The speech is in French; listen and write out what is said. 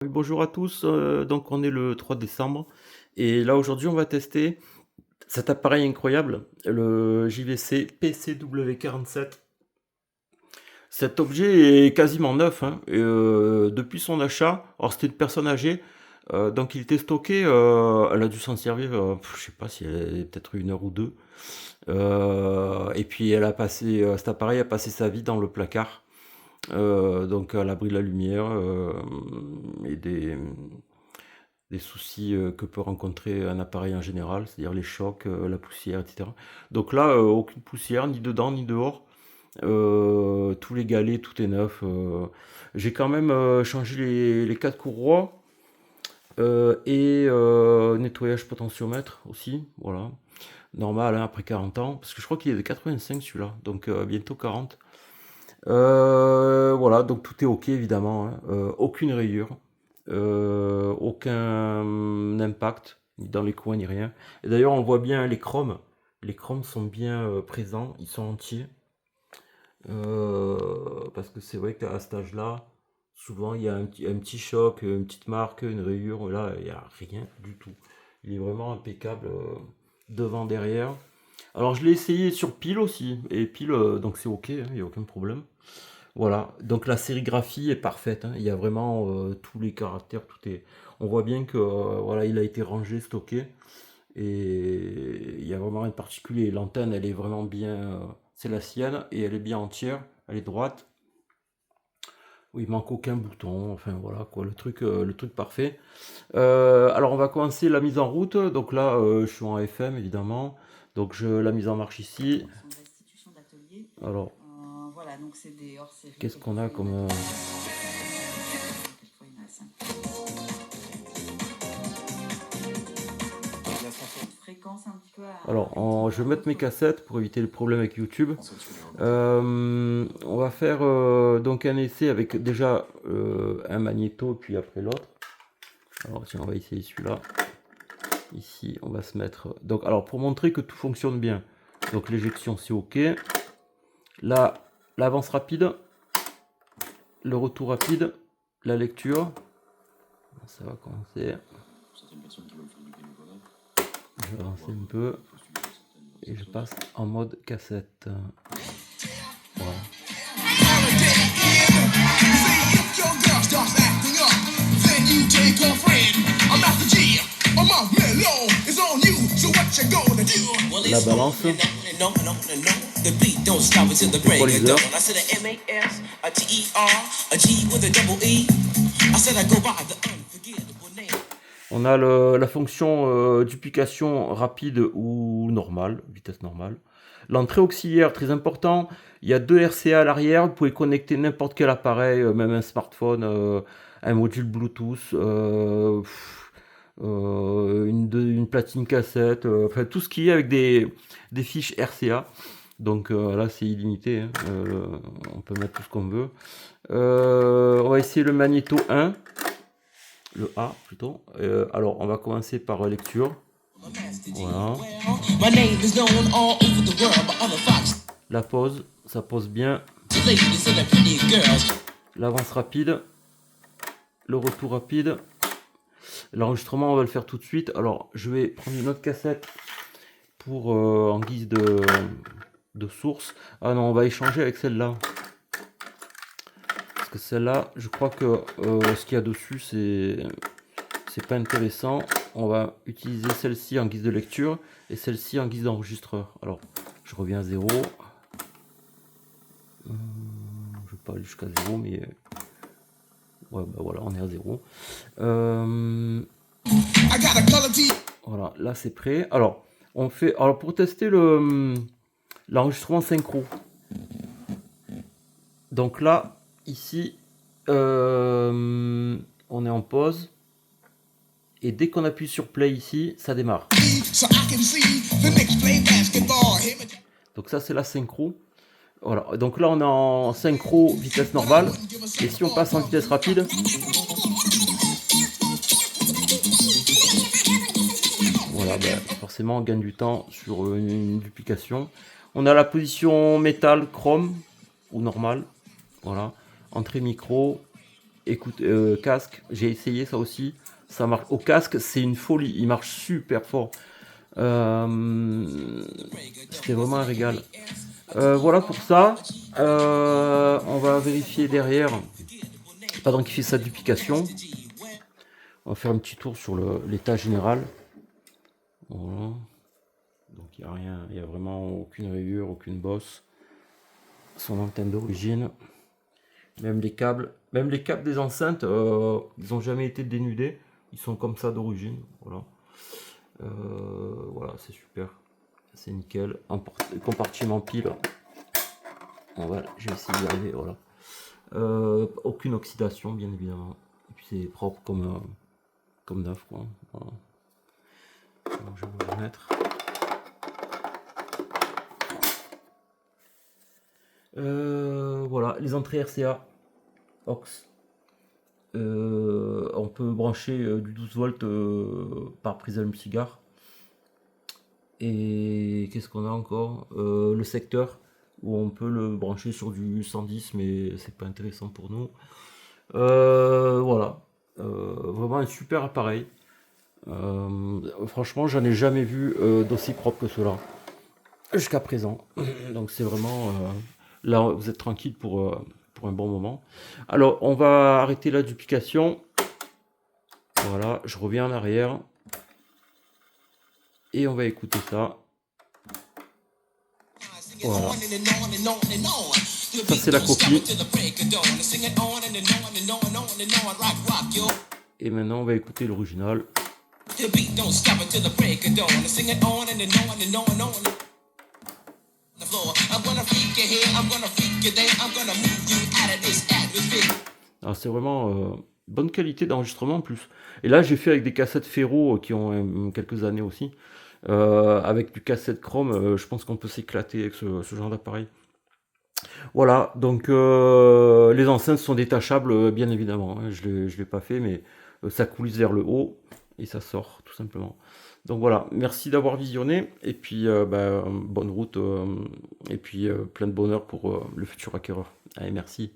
Oui, bonjour à tous, donc on est le 3 décembre et là aujourd'hui on va tester cet appareil incroyable, le JVC PCW47. Cet objet est quasiment neuf, hein, et depuis son achat, alors c'était une personne âgée, donc il était stocké, elle a dû s'en servir, je sais pas si elle peut-être 1 heure ou 2, et puis elle a passé, cet appareil a passé sa vie dans le placard, donc à l'abri de la lumière, et des soucis que peut rencontrer un appareil en général, c'est-à-dire les chocs, la poussière, etc. Donc là, aucune poussière, ni dedans, ni dehors. Tous les galets, tout est neuf. J'ai quand même changé les 4 courroies et nettoyage potentiomètre aussi, voilà. Normal, hein, après 40 ans, parce que je crois qu'il est de 85 celui-là, donc bientôt 40. Voilà, donc tout est ok évidemment, hein. Aucune rayure, aucun impact, ni dans les coins ni rien. Et d'ailleurs on voit bien les chromes sont bien présents, ils sont entiers. Parce que c'est vrai qu'à cet âge-là, souvent il y a un petit choc, une petite marque, une rayure, là il n'y a rien du tout. Il est vraiment impeccable devant, derrière. Alors je l'ai essayé sur pile aussi, et pile, donc c'est ok, hein, il n'y a aucun problème. Voilà, donc la sérigraphie est parfaite, hein. Il y a vraiment tous les caractères, tout est. On voit bien que voilà, il a été rangé, stocké, et il y a vraiment rien de particulier. L'antenne, elle est vraiment bien, c'est la sienne, et elle est bien entière, elle est droite. Oui, il manque aucun bouton, enfin voilà quoi, le truc parfait. Alors on va commencer la mise en route. Donc là, je suis en FM évidemment, donc la mise en marche ici. Alors, Voilà, donc c'est des hors-série. qu'est-ce qu'on a comme Fréquence un petit peu alors, je vais mettre mes cassettes pour éviter les problèmes avec YouTube. On va faire donc un essai avec déjà un magnéto, puis après l'autre. Alors tiens, on va essayer celui-là. Ici, on va se mettre. Donc, alors pour montrer que tout fonctionne bien. Donc l'éjection, c'est OK. Là, l'avance rapide, le retour rapide, la lecture. Ça va commencer. Je vais avancer un peu et je passe en mode cassette. Voilà. La balance. L'équaliseur. On a la fonction duplication rapide ou normale, vitesse normale. L'entrée auxiliaire, très important. Il y a 2 RCA à l'arrière. Vous pouvez connecter n'importe quel appareil, même un smartphone, un module Bluetooth, une platine cassette, enfin tout ce qui est avec des fiches RCA. Donc là, c'est illimité, hein. On peut mettre tout ce qu'on veut. On va essayer le magnéto 1. Le A plutôt. Alors on va commencer par lecture. Voilà. La pause, ça pose bien. L'avance rapide. Le retour rapide. L'enregistrement, on va le faire tout de suite. Alors je vais prendre une autre cassette pour en guise de source. Ah non, on va échanger avec celle-là. Parce que celle-là, je crois que ce qu'il y a dessus, c'est pas intéressant. On va utiliser celle-ci en guise de lecture et celle-ci en guise d'enregistreur. Alors, je reviens à 0. Je vais pas aller jusqu'à 0, mais ouais, bah voilà, on est à 0. Voilà, là c'est prêt. Alors, on fait. Alors, pour tester l'enregistrement synchro. Donc là, ici, on est en pause. Et dès qu'on appuie sur play ici, ça démarre. Donc ça c'est la synchro. Voilà, donc là on est en synchro vitesse normale. Et si on passe en vitesse rapide, voilà, ben, forcément on gagne du temps sur une duplication. On a la position métal chrome ou normale. Voilà, entrée micro écoute, casque, j'ai essayé ça aussi. Ça marche. Au casque, c'est une folie. Il marche super fort. C'était vraiment un régal. Voilà pour ça. On va vérifier derrière. Pendant qu'il fait sa duplication. On va faire un petit tour sur l'état général. Voilà. Donc il n'y a rien, il n'y a vraiment aucune rayure, aucune bosse. Son antenne d'origine. Même les câbles des enceintes, ils n'ont jamais été dénudés. Ils sont comme ça d'origine. Voilà. Voilà, c'est super. C'est nickel. Compartiment pile. Voilà, je vais essayer d'y arriver. Voilà. Aucune oxydation, bien évidemment. Et puis c'est propre comme neuf, quoi. Voilà. Donc, je vais vous le remettre. Voilà, les entrées RCA aux. On peut brancher du 12 volts par prise allume-cigare. Et qu'est-ce qu'on a encore? Le secteur où on peut le brancher sur du 110, mais c'est pas intéressant pour nous. Voilà, vraiment un super appareil. Franchement, j'en ai jamais vu d'aussi propre que cela jusqu'à présent. Donc c'est vraiment là, vous êtes tranquille pour un bon moment. Alors, on va arrêter la duplication. Voilà, je reviens en arrière. Et on va écouter ça. Voilà. Ça, c'est la copie. Et maintenant, on va écouter l'original. Alors, c'est vraiment bonne qualité d'enregistrement en plus. Et là, j'ai fait avec des cassettes Ferro qui ont quelques années aussi. Avec du cassette chrome, je pense qu'on peut s'éclater avec ce genre d'appareil. Voilà, donc les enceintes sont détachables, bien évidemment. Hein, je ne l'ai pas fait, mais ça coulisse vers le haut et ça sort, tout simplement. Donc voilà, merci d'avoir visionné, et puis bonne route, et puis plein de bonheur pour le futur acquéreur. Allez, merci.